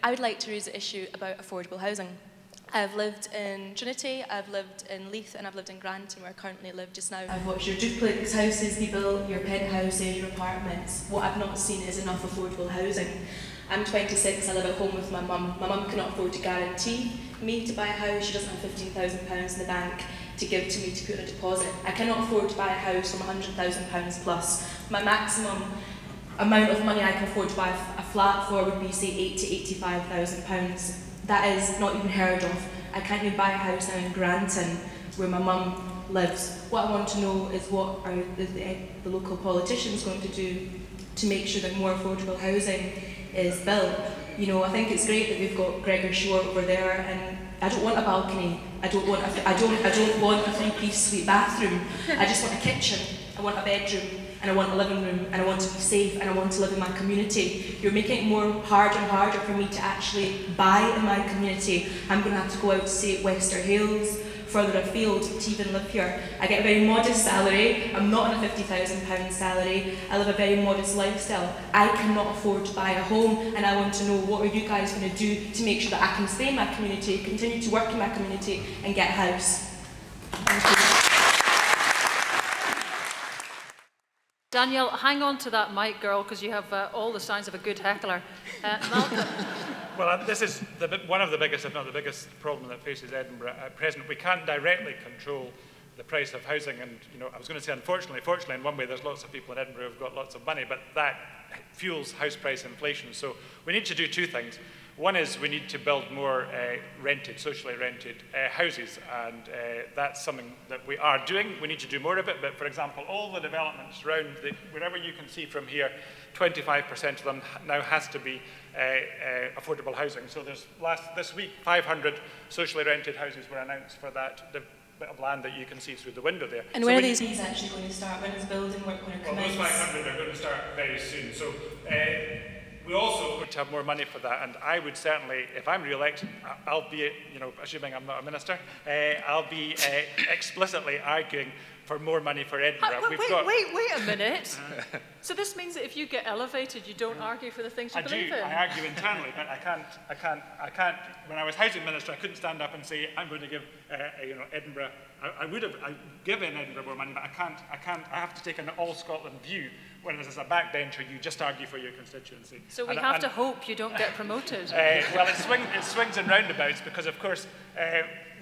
I would like to raise an issue about affordable housing. I've lived in Trinity, I've lived in Leith, and I've lived in Granton, where I currently live just now. I've watched your duplex houses be built, your penthouses, your apartments. What I've not seen is enough affordable housing. I'm 26, I live at home with my mum. My mum cannot afford to guarantee me to buy a house. She doesn't have £15,000 in the bank to give to me to put in a deposit. I cannot afford to buy a house from £100,000 plus. My maximum amount of money I can afford to buy a flat for would be, say, £80,000 to £85,000. That is not even heard of. I can't even buy a house now in Granton, where my mum lives. What I want to know is what are the local politicians going to do to make sure that more affordable housing is built. You know, I think it's great that we've got Gregor Shore over there, and I don't want a balcony. I don't want a 3-piece suite bathroom. I just want a kitchen. I want a bedroom, and I want a living room, and I want to be safe, and I want to live in my community. You're making it more harder and harder for me to actually buy in my community. I'm going to have to go out to, say, Wester Hales, further afield, to even live here. I get a very modest salary. I'm not on a £50,000 salary. I live a very modest lifestyle. I cannot afford to buy a home, and I want to know, what are you guys going to do to make sure that I can stay in my community, continue to work in my community, and get a house? Thank you. Danielle, hang on to that mic, girl, because you have all the signs of a good heckler. Malcolm. Well, this is one of the biggest, if not the biggest, problem that faces Edinburgh at present. We can't directly control the price of housing, and I was going to say, unfortunately, fortunately, in one way, there's lots of people in Edinburgh who've got lots of money, but that fuels house price inflation. So we need to do two things. One is we need to build more socially rented houses, and that's something that we are doing. We need to do more of it, but for example, all the developments around, wherever you can see from here, 25% of them now has to be affordable housing. So there's this week, 500 socially rented houses were announced for that bit of land that you can see through the window there. And when are these actually going to start? When is building work going to commence? Well, those 500 are going to start very soon. So we also need to have more money for that, and I would certainly, if I'm re-elected, I'll be, assuming I'm not a minister, I'll be explicitly arguing for more money for Edinburgh. Wait a minute. So this means that if you get elevated, you don't argue for the things you believe in? I argue internally, but I can't. When I was housing minister, I couldn't stand up and say, I'm going to give, Edinburgh. I would have given Edinburgh more money, but I can't. I have to take an all-Scotland view. Whereas as a backbencher, you just argue for your constituency. So we have to hope you don't get promoted. Well, it swings and roundabouts, because of course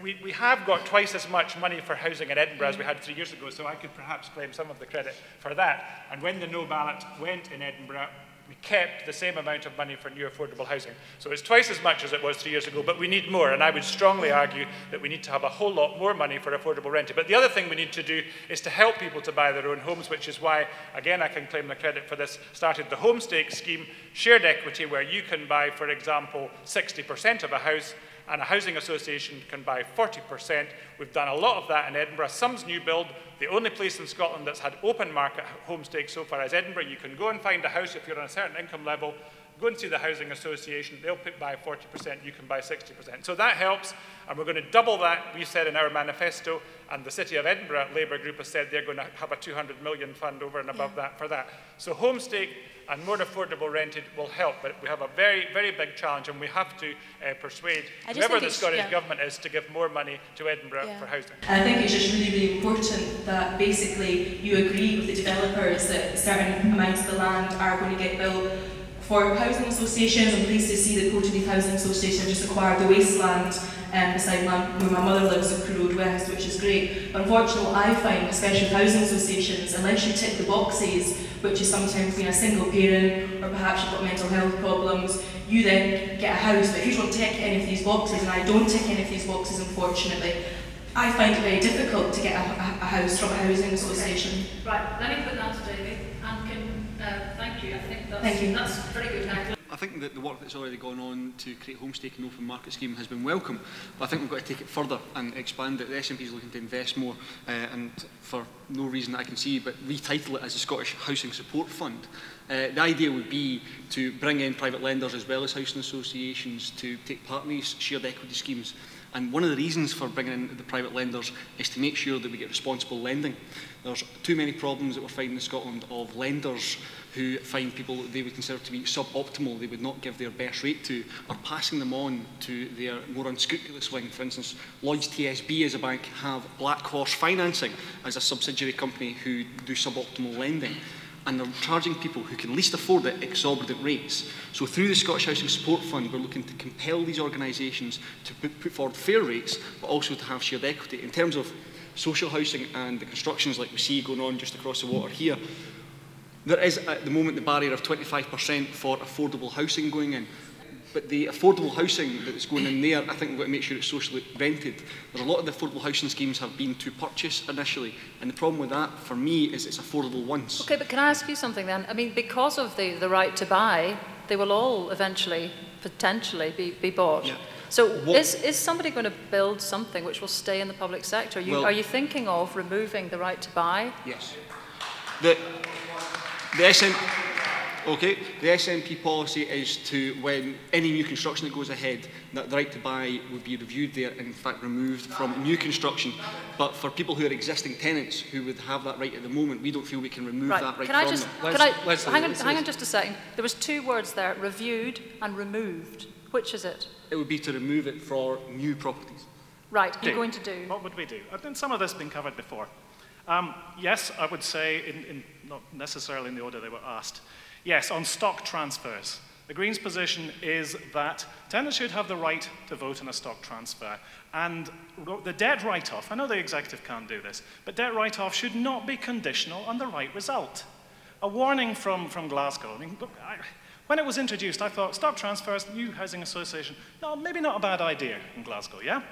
we have got twice as much money for housing in Edinburgh as we had 3 years ago, so I could perhaps claim some of the credit for that. And when the no ballot went in Edinburgh, we kept the same amount of money for new affordable housing. So it's twice as much as it was 3 years ago, but we need more, and I would strongly argue that we need to have a whole lot more money for affordable renting. But the other thing we need to do is to help people to buy their own homes, which is why, again, I can claim the credit for this, started the Homestake scheme, shared equity, where you can buy, for example, 60% of a house, and a housing association can buy 40%. We've done a lot of that in Edinburgh. Some's new build. The only place in Scotland that's had open market homestake so far is Edinburgh. You can go and find a house if you're on a certain income level, go and see the housing association, they'll buy 40%, you can buy 60%. So that helps, and we're going to double that, we said in our manifesto, and the City of Edinburgh Labour group has said they're going to have a 200 million fund over and above that for that. So homestake and more affordable rented will help, but we have a very, very big challenge, and we have to persuade whoever the Scottish Government is to give more money to Edinburgh for housing. And I think it's just really, really important that basically you agree with the developers that certain amounts of the land are going to get built. For housing associations, I'm pleased to see that Portneuf Housing Association just acquired the wasteland beside where my mother lives at Crewe Road West, which is great. But unfortunately, what I find, especially with housing associations, unless you tick the boxes, which is sometimes being a single parent, or perhaps you've got mental health problems, you then get a house. But if you don't tick any of these boxes, and I don't tick any of these boxes, unfortunately, I find it very difficult to get a house from a housing association. Right, let me put that to David, and thank you. I think that's very good. I think that the work that's already gone on to create Homestake and open market scheme has been welcome, but I think we've got to take it further and expand it. The SNP is looking to invest more, and for no reason that I can see, but retitle it as the Scottish Housing Support Fund. The idea would be to bring in private lenders as well as housing associations to take part in these shared equity schemes. And one of the reasons for bringing in the private lenders is to make sure that we get responsible lending. There's too many problems that we're finding in Scotland of lenders who find people that they would consider to be suboptimal, they would not give their best rate to, or passing them on to their more unscrupulous wing. For instance, Lloyds TSB as a bank have Black Horse Financing as a subsidiary company who do suboptimal lending. And they're charging people who can least afford it exorbitant rates. So through the Scottish Housing Support Fund, we're looking to compel these organisations to put forward fair rates, but also to have shared equity. In terms of social housing and the constructions like we see going on just across the water here, there is at the moment the barrier of 25% for affordable housing going in. But the affordable housing that's going in there, I think we've got to make sure it's socially rented. There's a lot of the affordable housing schemes have been to purchase initially, and the problem with that, for me, is it's affordable once. Okay, but can I ask you something then? I mean, because of the right to buy, they will all eventually, potentially, be bought. Yeah. So is somebody going to build something which will stay in the public sector? Are you thinking of removing the right to buy? Yes. The SNP policy is to, when any new construction that goes ahead, that the right to buy would be reviewed there and in fact removed from new construction. But for people who are existing tenants who would have that right at the moment, we don't feel we can remove that right from them. Hang on just a second. There was two words there, reviewed and removed. Which is it? It would be to remove it for new properties. Right, you're going to do? What would we do? I think some of this has been covered before. Yes, I would say, not necessarily in the order they were asked. Yes, on stock transfers. The Greens' position is that tenants should have the right to vote in a stock transfer. And the debt write-off, I know the executive can't do this, but debt write-off should not be conditional on the right result. A warning from Glasgow. I mean, look, when it was introduced, I thought stock transfers, new housing association, no, maybe not a bad idea in Glasgow, yeah?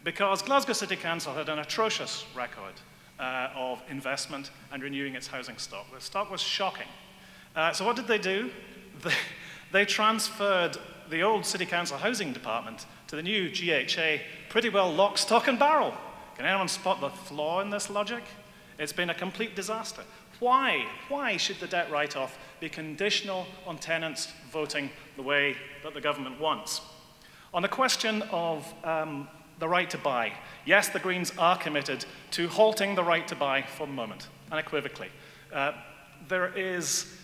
Because Glasgow City Council had an atrocious record of investment and renewing its housing stock. The stock was shocking. So what did they do? They transferred the old City Council housing department to the new GHA pretty well lock, stock and barrel. Can anyone spot the flaw in this logic? It's been a complete disaster. Why? Why should the debt write-off be conditional on tenants voting the way that the government wants? On the question of the right to buy, yes, the Greens are committed to halting the right to buy for the moment, unequivocally. There is,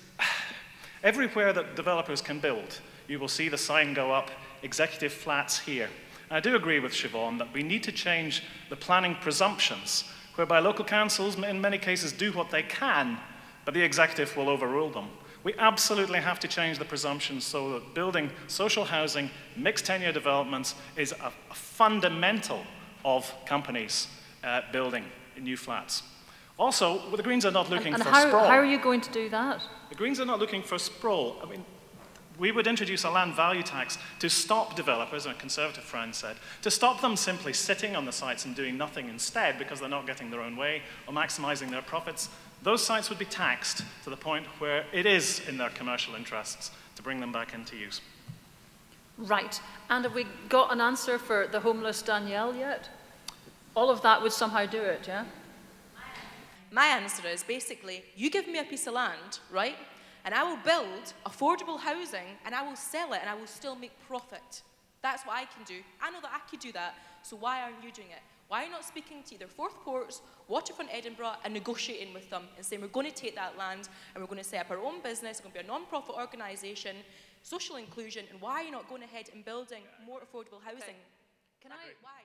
everywhere that developers can build, you will see the sign go up, executive flats here. And I do agree with Siobhan that we need to change the planning presumptions, whereby local councils in many cases do what they can, but the executive will overrule them. We absolutely have to change the presumptions so that building social housing, mixed tenure developments is a fundamental of companies building new flats. Also, the Greens are not looking for sprawl. How are you going to do that? The Greens are not looking for sprawl. I mean, we would introduce a land value tax to stop developers, and a Conservative friend said, to stop them simply sitting on the sites and doing nothing instead because they're not getting their own way or maximising their profits. Those sites would be taxed to the point where it is in their commercial interests to bring them back into use. Right. And have we got an answer for the homeless Danielle yet? All of that would somehow do it, yeah? My answer is basically, you give me a piece of land, right? And I will build affordable housing and I will sell it and I will still make profit. That's what I can do. I know that I could do that, so why aren't you doing it? Why are you not speaking to either Forth Ports, Waterfront Edinburgh and negotiating with them and saying we're going to take that land and we're going to set up our own business, it's going to be a non-profit organisation, social inclusion, and why are you not going ahead and building more affordable housing? Can I? Why?